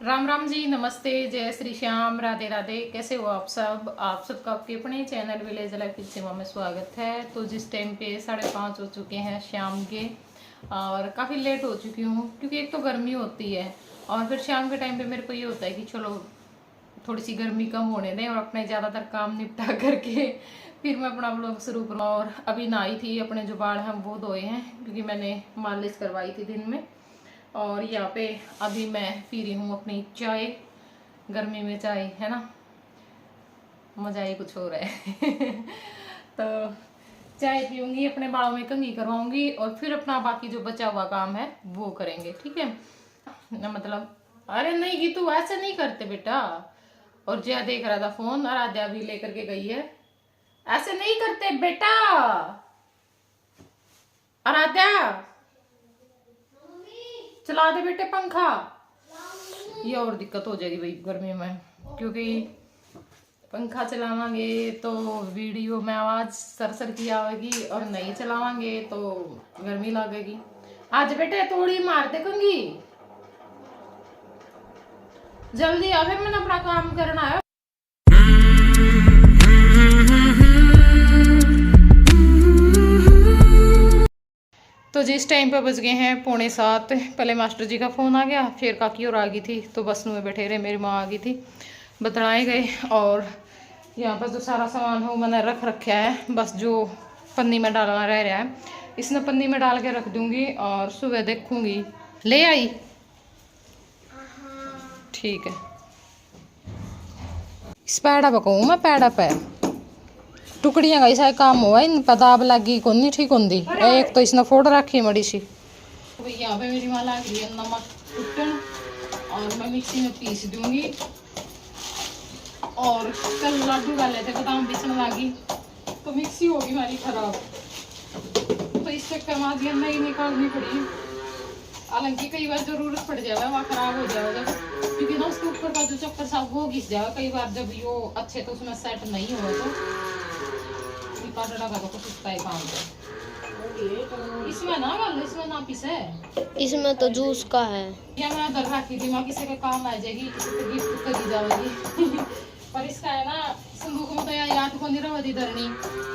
राम राम जी, नमस्ते, जय श्री श्याम, राधे राधे। कैसे हो आप सब? आप सबका आपके अपने चैनल विलेज लाइफ की सेवा में स्वागत है। तो जिस टाइम पे 5:30 हो चुके हैं शाम के, और काफ़ी लेट हो चुकी हूँ क्योंकि एक तो गर्मी होती है और फिर शाम के टाइम पे मेरे को ये होता है कि चलो थोड़ी सी गर्मी कम होने दें और अपने ज़्यादातर काम निपटा करके फिर मैं अपना ब्लॉग शुरू करूँ। और अभी नहाई थी, अपने जो बाल हैं वो धोए हैं क्योंकि मैंने मालिश करवाई थी दिन में। और यहाँ पे अभी मैं पी रही हूँ अपनी चाय। गर्मी में चाय है ना, मज़ा ही कुछ हो रहा है। तो चाय पीऊँगी, अपने बालों में कंघी करवाऊंगी और फिर अपना बाकी जो बचा हुआ काम है वो करेंगे, ठीक है ना। मतलब अरे नहीं कि तू ऐसे नहीं करते बेटा। और जया देख रहा था फोन, आराध्या भी लेकर के गई है। ऐसे नहीं करते बेटा, आराध्या चला दे बेटे पंखा। ये और दिक्कत हो जाएगी भाई गर्मी में, क्योंकि पंखा चलावांगे तो वीडियो में आवाज सरसर की आएगी और नहीं चलावांगे तो गर्मी लगेगी। आज बेटे थोड़ी मार दे कंघी, जल्दी आ, फिर मैंने अपना काम करना है। तो जिस टाइम पे बज गए हैं 6:45, पहले मास्टर जी का फ़ोन आ गया, फिर काकी और आ गई थी तो बस में बैठे रहे। मेरी माँ आ गई थी, बतलाए गए और यहाँ पर जो सारा सामान है वो मैंने रख रखा है। बस जो पन्नी में डालना रह रहा है, इसने पन्नी में डाल के रख दूँगी और सुबह देखूँगी। ले आई? ठीक है। इस पैड़ा पकाऊँ मैं, पैड़ा पे टुकड़ियां का ऐसा काम हुआ, इन पताब लगी को नहीं ठीक होंगी। एक तो इसने फोड़ रखी मड़ी सी। यहाँ पे मेरी माँ लग रही है नमक कुटन और मैं मिक्सी में पीस दूंगी। और कल लड्डू डाले थे, बादाम पीसने लगी तो मिक्सी होगी हमारी खराब, तो इस चक्कर में आज नई निकालनी पड़ी। हालांकि कई बार जरूरत पड़ जाएगा, वहाँ खराब हो जाएगा क्योंकि ना उसके ऊपर का जो चक्कर साफ वो घिस जाएगा कई बार, जब यो अच्छे तो उसमें सेट नहीं हुआ तो काम इसमें ना गल, इसमें ना पिसे, इसमें तो जूस का है। या मैं दर रखी थी, किसी के काम आ जाएगी, किसी को गिफ्ट करी जाएगी। पर इसका है ना संदूक में तो याद को नहीं रही धरनी,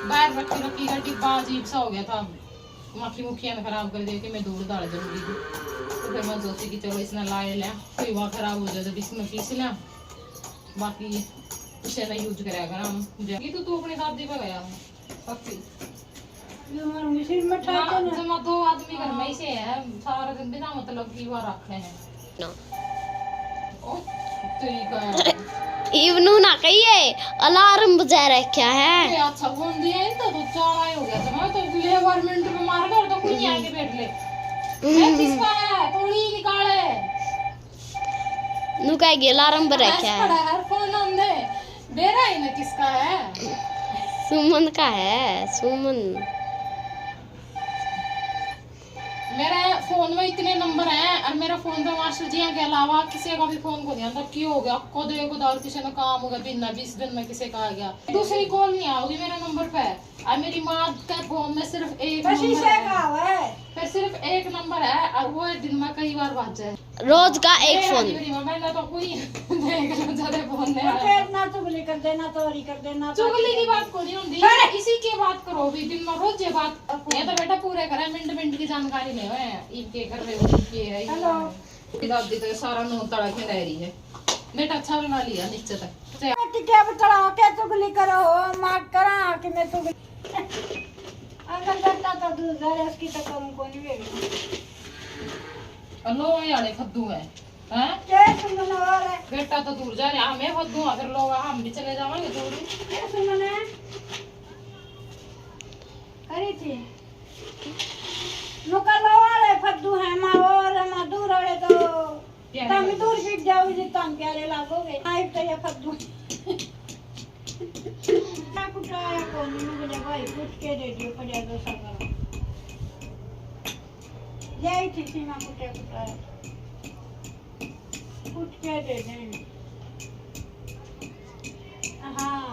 बाहर रखी रखी का डिब्बा अजीब सा हो गया था, मक्खी मुखिया में खराब कर दिया कि मैं दूर डाल दूंगी। तो फिर मैं सोची कि चलो इसने लाए लिया, कोई वहाँ खराब हो जाए तो इसमें पीस लिया, बाकी उसे नहीं यूज करेगा हम। तो तू अपनी दादी पे गया जमा दो आदमी घर में से है, सारा दिन बिना मतलब की वो रखे हैं। इवनू ना कहिए, अलार्म बजा रखा है। अच्छा फोन दिया तो चार हो गया था, तो गवर्नमेंट में मार कर तो कोई आके बैठ ले। ये किसका है? थोड़ी निकाले नु कह गया अलार्म पर रखा है। फोन अंदे बेरा ही ना, किसका है? सुमन का है, सुमन। मेरे फोन में इतने नंबर हैं और मेरा फोन पे मास्टर जी के अलावा किसी का भी फोन को नहीं आता। क्यों हो गया को देखो दार किसी ने काम हो गया बिना 20 दिन में किसी का आ गया, दूसरी कॉल नहीं आओगी मेरे नंबर पे। और मेरी माँ के फोन में सिर्फ एक नंबर है, फिर सिर्फ एक नंबर है और वो दिन में कई बार बात जाए, रोज का एक फोन। मैंने तो कोई ज्यादा फोन ना चुगली कर देना, तोरी कर देना, चुगली की बात को नहीं होती, इसी की बात करो भी दिन में रोज ये बात। ये तो बेटा पूरे करे मिनट मिनट की जानकारी नहीं है, इनके कर रहे हो ये है। हेलो दादी तो सारा नोट तड़ा के रह रही है। बेटा अच्छा बना लिया नीचे तक क्या बतला के चुगली करो, मार करा कि मैं चुगली अगर करता तो दूसरा उसकी तो कम को नहीं वेगी। लो यारे फद्दू है हैं क्या सुमन और है बेटा तो दूर जा रहा, हमें फद्दू अगर लोग हम भी चले जाएंगे दूर। क्या सुमन है करी थी नुकलो वाले फद्दू है मां और मां दूर वाले तो तुम दूर फिट जाओ जी, तुम प्यारे लागोगे। आई तो ये फद्दू ना कुटाया को नहीं मुझे भाई कुछ के दे दियो पड़े दो सगर यही थी सीमा कुटाया कुछ के दे दे। हाँ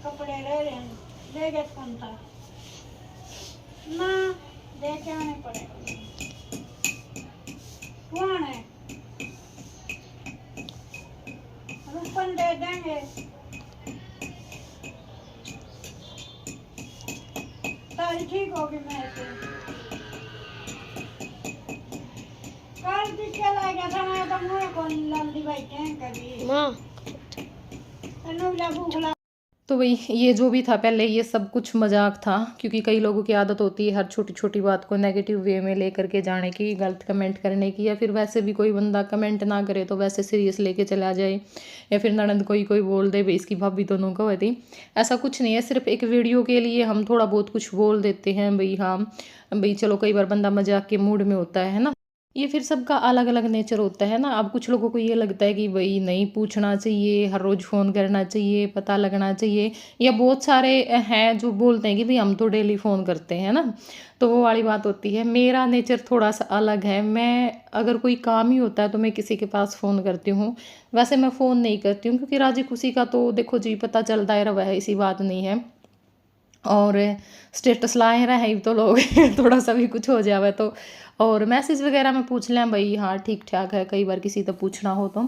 कपड़े ले रहे हैं, ले गए कौन था ना देखे आने पड़ेगा। कौन है? के सारी ठीक होगी। मैं से कल भी क्या लगा था मैं तो मुझे कौन लंबी बैठे कभी माँ नुबला भूखला। तो वही ये जो भी था पहले ये सब कुछ मजाक था, क्योंकि कई लोगों की आदत होती है हर छोटी छोटी बात को नेगेटिव वे में लेकर के जाने की, गलत कमेंट करने की, या फिर वैसे भी कोई बंदा कमेंट ना करे तो वैसे सीरियस लेके चला जाए, या फिर ननद कोई बोल दे भाई इसकी भाभी दोनों को होती। ऐसा कुछ नहीं है, सिर्फ एक वीडियो के लिए हम थोड़ा बहुत कुछ बोल देते हैं भाई। हाँ भाई चलो कई बार बंदा मजाक के मूड में होता है ना, ये फिर सबका अलग अलग नेचर होता है ना। अब कुछ लोगों को ये लगता है कि भाई नहीं पूछना चाहिए, हर रोज़ फ़ोन करना चाहिए, पता लगना चाहिए, या बहुत सारे हैं जो बोलते हैं कि भाई हम तो डेली फ़ोन करते हैं ना, तो वो वाली बात होती है। मेरा नेचर थोड़ा सा अलग है, मैं अगर कोई काम ही होता है तो मैं किसी के पास फ़ोन करती हूँ, वैसे मैं फ़ोन नहीं करती हूँ, क्योंकि राजी खुशी का तो देखो जी पता चलता है रहा है, ऐसी बात नहीं है। और स्टेटस लाए रहे तो लोग थोड़ा सा भी कुछ हो जावे तो, और मैसेज वगैरह में पूछ लें भाई हाँ ठीक ठाक है, कई बार किसी तो पूछना हो तो।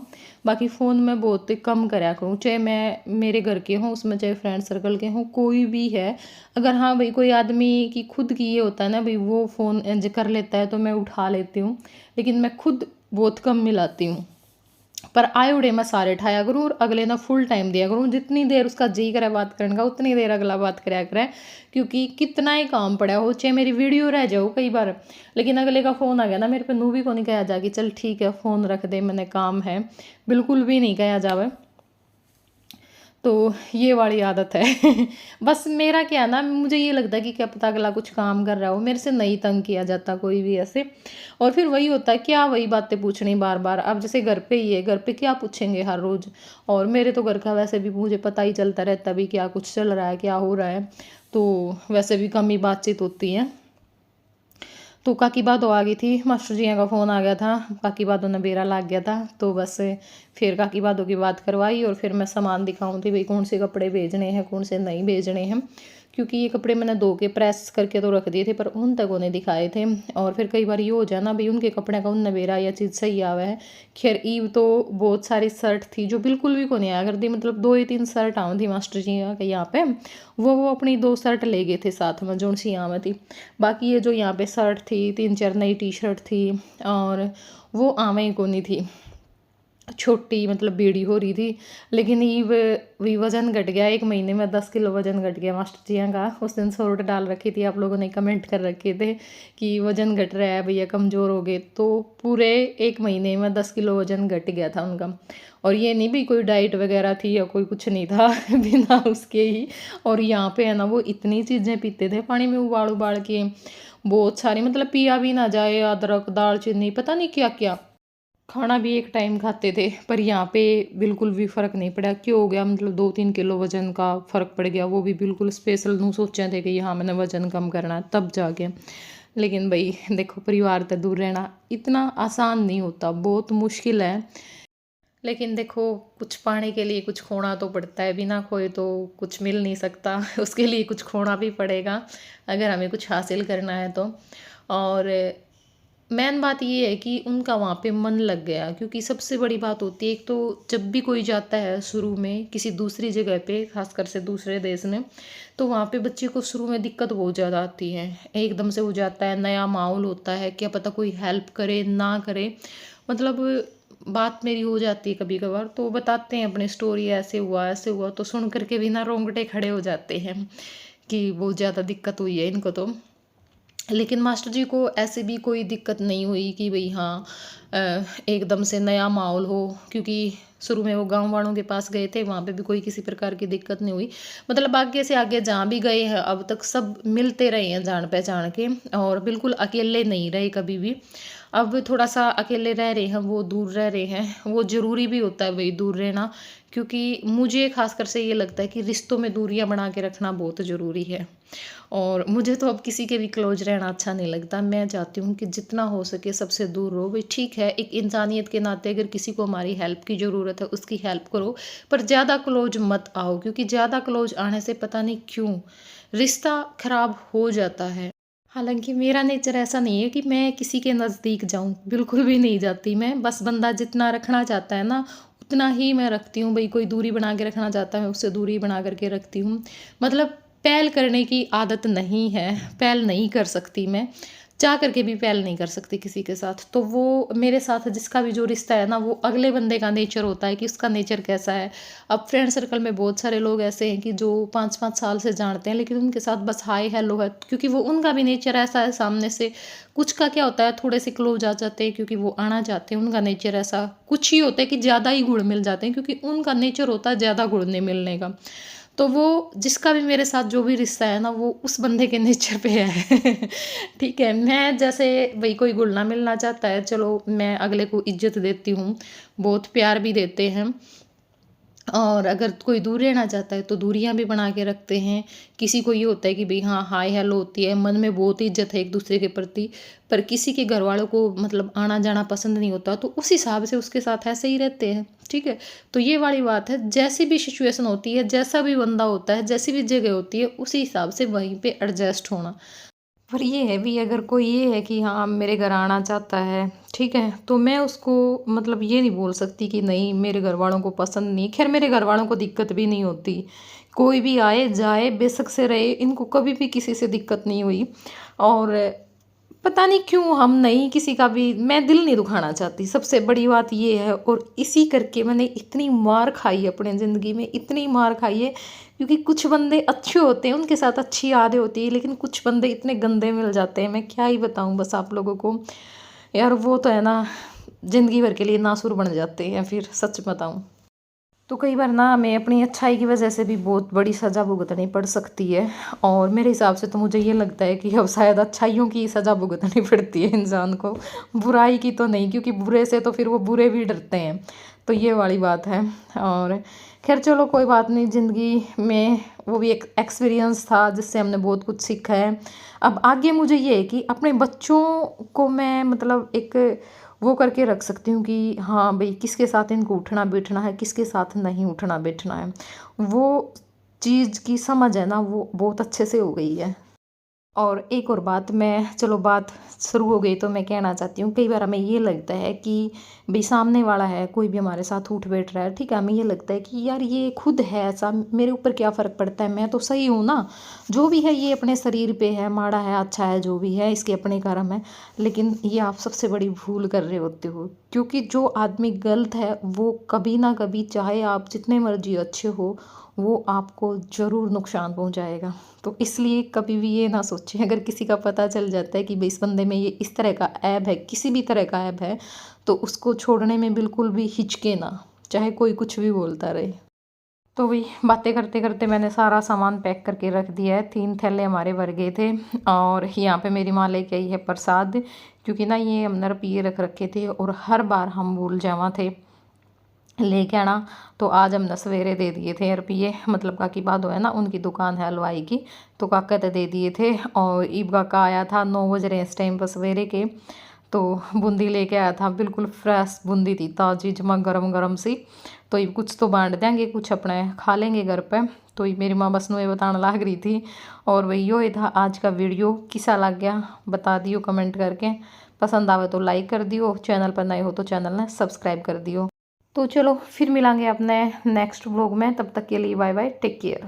बाकी फ़ोन में बहुत कम कराया करूँ, चाहे मैं मेरे घर के हों उसमें, चाहे फ्रेंड सर्कल के हों, कोई भी है। अगर हाँ भाई कोई आदमी की खुद की ये होता है ना भाई वो फ़ोन कर लेता है तो मैं उठा लेती हूँ, लेकिन मैं खुद बहुत कम मिलाती हूँ। पर आए उड़े मैं सारे ठाया करूँ और अगले ना फुल टाइम दिया करूँ, जितनी देर उसका जी करे बात करने का उतनी देर अगला बात कराया करे, क्योंकि कितना ही काम पड़ा हो, चाहे मेरी वीडियो रह जाओ कई बार, लेकिन अगले का फ़ोन आ गया ना मेरे पे, नू भी को नहीं कहा जा कि चल ठीक है फ़ोन रख दे मैंने काम है, बिल्कुल भी नहीं कहा जावे। तो ये वाली आदत है बस मेरा क्या ना, मुझे ये लगता है कि क्या पता अगला कुछ काम कर रहा हो, मेरे से नहीं तंग किया जाता कोई भी ऐसे। और फिर वही होता है क्या वही बातें पूछनी बार बार। अब जैसे घर पे ही है, घर पे क्या पूछेंगे हर रोज़, और मेरे तो घर का वैसे भी मुझे पता ही चलता रहता भी क्या कुछ चल रहा है क्या हो रहा है, तो वैसे भी कम ही बातचीत होती है। तो काकी बादो आ गई थी, मास्टर जी का फ़ोन आ गया था, काकी बादो ने बेरा लग गया था, तो बस फिर काकी बादो की बात करवाई और फिर मैं सामान दिखाऊँ थी भाई कौन से कपड़े भेजने हैं कौन से नहीं भेजने हैं, क्योंकि ये कपड़े मैंने धो के प्रेस करके तो रख दिए थे पर उन तक उन्हें दिखाए थे। और फिर कई बार ये हो जाए ना भाई उनके कपड़े का उन नवेरा या चीज़ सही आवा है। खैर ईव तो बहुत सारी शर्ट थी जो बिल्कुल भी को नहीं आया करती, मतलब 2 या 3 शर्ट आऊँ थी मास्टर जी के यहाँ पे, वो अपनी 2 शर्ट ले गए थे साथ में जो सी यहाँ में थी। बाकी ये जो यहाँ पे शर्ट थी 3-4 नई टी शर्ट थी और वो आवे ही को नहीं थी, छोटी मतलब बेड़ी हो रही थी। लेकिन ये वज़न घट गया, 1 महीने में 10 किलो वज़न घट गया मास्टर जी का। उस दिन शॉर्ट डाल रखी थी, आप लोगों ने कमेंट कर रखे थे कि वज़न घट रहा है भैया कमज़ोर हो गए, तो पूरे 1 महीने में 10 किलो वज़न घट गया था उनका। और ये नहीं भी कोई डाइट वगैरह थी या कोई कुछ नहीं था बिना उसके ही। और यहाँ पे है ना वो इतनी चीज़ें पीते थे पानी में उबाल उबाल के, बहुत सारी, मतलब पिया भी ना जाए, अदरक दालचीनी पता नहीं क्या क्या, खाना भी एक टाइम खाते थे। पर यहाँ पे बिल्कुल भी फ़र्क नहीं पड़ा, क्यों हो गया मतलब 2-3 किलो वज़न का फ़र्क पड़ गया, वो भी बिल्कुल स्पेशल नू सोचे थे कि हाँ मैंने वज़न कम करना है तब जाके। लेकिन भाई देखो परिवार से दूर रहना इतना आसान नहीं होता, बहुत मुश्किल है। लेकिन देखो कुछ पाने के लिए कुछ खोना तो पड़ता है, बिना खोए तो कुछ मिल नहीं सकता उसके लिए कुछ खोना भी पड़ेगा अगर हमें कुछ हासिल करना है तो। और मेन बात ये है कि उनका वहाँ पे मन लग गया, क्योंकि सबसे बड़ी बात होती है एक तो जब भी कोई जाता है शुरू में किसी दूसरी जगह पे, खासकर से दूसरे देश में, तो वहाँ पे बच्चे को शुरू में दिक्कत बहुत ज़्यादा आती है, एकदम से हो जाता है, नया माहौल होता है, क्या पता कोई हेल्प करे ना करे। मतलब बात मेरी हो जाती है कभी कभार तो बताते हैं अपनी स्टोरी, ऐसे हुआ तो सुन करके भी ना रोंगटे खड़े हो जाते हैं कि बहुत ज़्यादा दिक्कत हुई है इनको तो। लेकिन मास्टर जी को ऐसे भी कोई दिक्कत नहीं हुई कि भाई हाँ एकदम से नया माहौल हो, क्योंकि शुरू में वो गांव वालों के पास गए थे, वहाँ पे भी कोई किसी प्रकार की दिक्कत नहीं हुई। मतलब आगे से आगे जहाँ भी गए हैं अब तक सब मिलते रहे हैं जान पहचान के, और बिल्कुल अकेले नहीं रहे कभी भी। अब थोड़ा सा अकेले रह रहे हैं, वो दूर रह रहे हैं, वो ज़रूरी भी होता है वही दूर रहना, क्योंकि मुझे खासकर से ये लगता है कि रिश्तों में दूरियां बना के रखना बहुत ज़रूरी है। और मुझे तो अब किसी के भी क्लोज रहना अच्छा नहीं लगता, मैं चाहती हूँ कि जितना हो सके सबसे दूर रहो। भाई ठीक है एक इंसानियत के नाते अगर किसी को हमारी हेल्प की ज़रूरत है उसकी हेल्प करो, पर ज़्यादा क्लोज मत आओ, क्योंकि ज़्यादा क्लोज आने से पता नहीं क्यों रिश्ता खराब हो जाता है। हालांकि मेरा नेचर ऐसा नहीं है कि मैं किसी के नज़दीक जाऊं, बिल्कुल भी नहीं जाती मैं, बस बंदा जितना रखना चाहता है ना उतना ही मैं रखती हूँ। भाई कोई दूरी बना के रखना चाहता है, मैं उससे दूरी बना करके रखती हूँ। मतलब पहल करने की आदत नहीं है, पहल नहीं कर सकती मैं, चाह करके भी पहल नहीं कर सकती किसी के साथ। तो वो मेरे साथ जिसका भी जो रिश्ता है ना, वो अगले बंदे का नेचर होता है कि उसका नेचर कैसा है। अब फ्रेंड सर्कल में बहुत सारे लोग ऐसे हैं कि जो 5-5 साल से जानते हैं, लेकिन उनके साथ बस हाय हेलो है, क्योंकि वो उनका भी नेचर ऐसा है सामने से। कुछ का क्या होता है, थोड़े से क्लोज आ जाते हैं क्योंकि वो आना चाहते हैं, उनका नेचर ऐसा। कुछ ही होता है कि ज़्यादा ही घुल मिल जाते हैं क्योंकि उनका नेचर होता है ज़्यादा घुलने मिलने का। तो वो जिसका भी मेरे साथ जो भी रिश्ता है ना, वो उस बंदे के नेचर पे है। ठीक है, मैं जैसे भाई कोई घुलना मिलना चाहता है, चलो मैं अगले को इज्जत देती हूँ, बहुत प्यार भी देते हैं। और अगर कोई दूर रहना चाहता है तो दूरियां भी बना के रखते हैं। किसी को ये होता है कि भाई हाँ हाय हेलो होती है, मन में बहुत इज्जत है एक दूसरे के प्रति, पर किसी के घर वालों को मतलब आना जाना पसंद नहीं होता, तो उस हिसाब से उसके साथ ऐसे ही रहते हैं। ठीक है, तो ये वाली बात है, जैसी भी सिचुएशन होती है, जैसा भी बंदा होता है, जैसी भी जगह होती है, उसी हिसाब से वहीं पे एडजस्ट होना। पर ये है भी, अगर कोई ये है कि हाँ मेरे घर आना चाहता है, ठीक है, तो मैं उसको मतलब ये नहीं बोल सकती कि नहीं मेरे घर वालों को पसंद नहीं। खैर मेरे घर वालों को दिक्कत भी नहीं होती, कोई भी आए जाए बेशक से रहे, इनको कभी भी किसी से दिक्कत नहीं हुई। और पता नहीं क्यों हम नहीं किसी का भी, मैं दिल नहीं दुखाना चाहती, सबसे बड़ी बात ये है। और इसी करके मैंने इतनी मार खाई है अपने ज़िंदगी में, इतनी मार खाई है, क्योंकि कुछ बंदे अच्छे होते हैं, उनके साथ अच्छी यादें होती है, लेकिन कुछ बंदे इतने गंदे मिल जाते हैं, मैं क्या ही बताऊं बस आप लोगों को यार। वो तो है ना, ज़िंदगी भर के लिए नासुर बन जाते हैं फिर, सच बताऊं तो। कई बार ना हमें अपनी अच्छाई की वजह से भी बहुत बड़ी सज़ा भुगतनी पड़ सकती है। और मेरे हिसाब से तो मुझे ये लगता है कि अब शायद अच्छाइयों की सज़ा भुगतनी पड़ती है इंसान को, बुराई की तो नहीं, क्योंकि बुरे से तो फिर वो बुरे भी डरते हैं। तो ये वाली बात है। और खैर चलो कोई बात नहीं, ज़िंदगी में वो भी एक एक्सपीरियंस था जिससे हमने बहुत कुछ सीखा है। अब आगे मुझे ये है कि अपने बच्चों को मैं मतलब एक वो करके रख सकती हूँ कि हाँ भाई किसके साथ इनको उठना बैठना है, किसके साथ नहीं उठना बैठना है। वो चीज़ की समझ है ना, वो बहुत अच्छे से हो गई है। और एक और बात, मैं चलो बात शुरू हो गई तो मैं कहना चाहती हूँ, कई बार हमें ये लगता है कि भाई सामने वाला है, कोई भी हमारे साथ उठ बैठ रहा है, ठीक है, हमें ये लगता है कि यार ये खुद है ऐसा, मेरे ऊपर क्या फ़र्क पड़ता है, मैं तो सही हूँ ना, जो भी है ये अपने शरीर पे है, माड़ा है अच्छा है जो भी है, इसके अपने कर्म है। लेकिन ये आप सबसे बड़ी भूल कर रहे होते हो, क्योंकि जो आदमी गलत है वो कभी ना कभी, चाहे आप जितने मर्जी अच्छे हो, वो आपको ज़रूर नुकसान पहुंचाएगा। तो इसलिए कभी भी ये ना सोचें, अगर किसी का पता चल जाता है कि भाई इस बंदे में ये इस तरह का ऐब है, किसी भी तरह का ऐब है, तो उसको छोड़ने में बिल्कुल भी हिचके ना, चाहे कोई कुछ भी बोलता रहे। तो भाई बातें करते करते मैंने सारा सामान पैक करके रख दिया है, 3 थैले हमारे भर गए थे। और यहाँ पे मेरी माँ लेके आई है प्रसाद, क्योंकि ना ये हमने रुपये रख रखे थे और हर बार हम भूल जावा थे लेके आना। तो आज हमने सवेरे दे दिए थे रुपये, मतलब काकी बादो है ना, उनकी दुकान है हलवाई की, तो काका तो दे दिए थे। और ईब काका आया था 9 बज रहे इस टाइम पर सवेरे के, तो बूंदी लेके आया था, बिल्कुल फ्रेश बूंदी थी, ताज़ी जमा गरम गरम सी। तो ये कुछ तो बांट देंगे, कुछ अपने खा लेंगे घर पे। तो ये मेरी माँ बस नुए बताने लाग रही थी। और वही यो था आज का वीडियो, किसा लग गया बता दियो कमेंट करके, पसंद आवे तो लाइक कर दियो, चैनल पर नए हो तो चैनल ने सब्सक्राइब कर दियो। तो चलो फिर मिलांगे अपने नेक्स्ट व्लॉग में, तब तक के लिए बाय बाय, टेक केयर।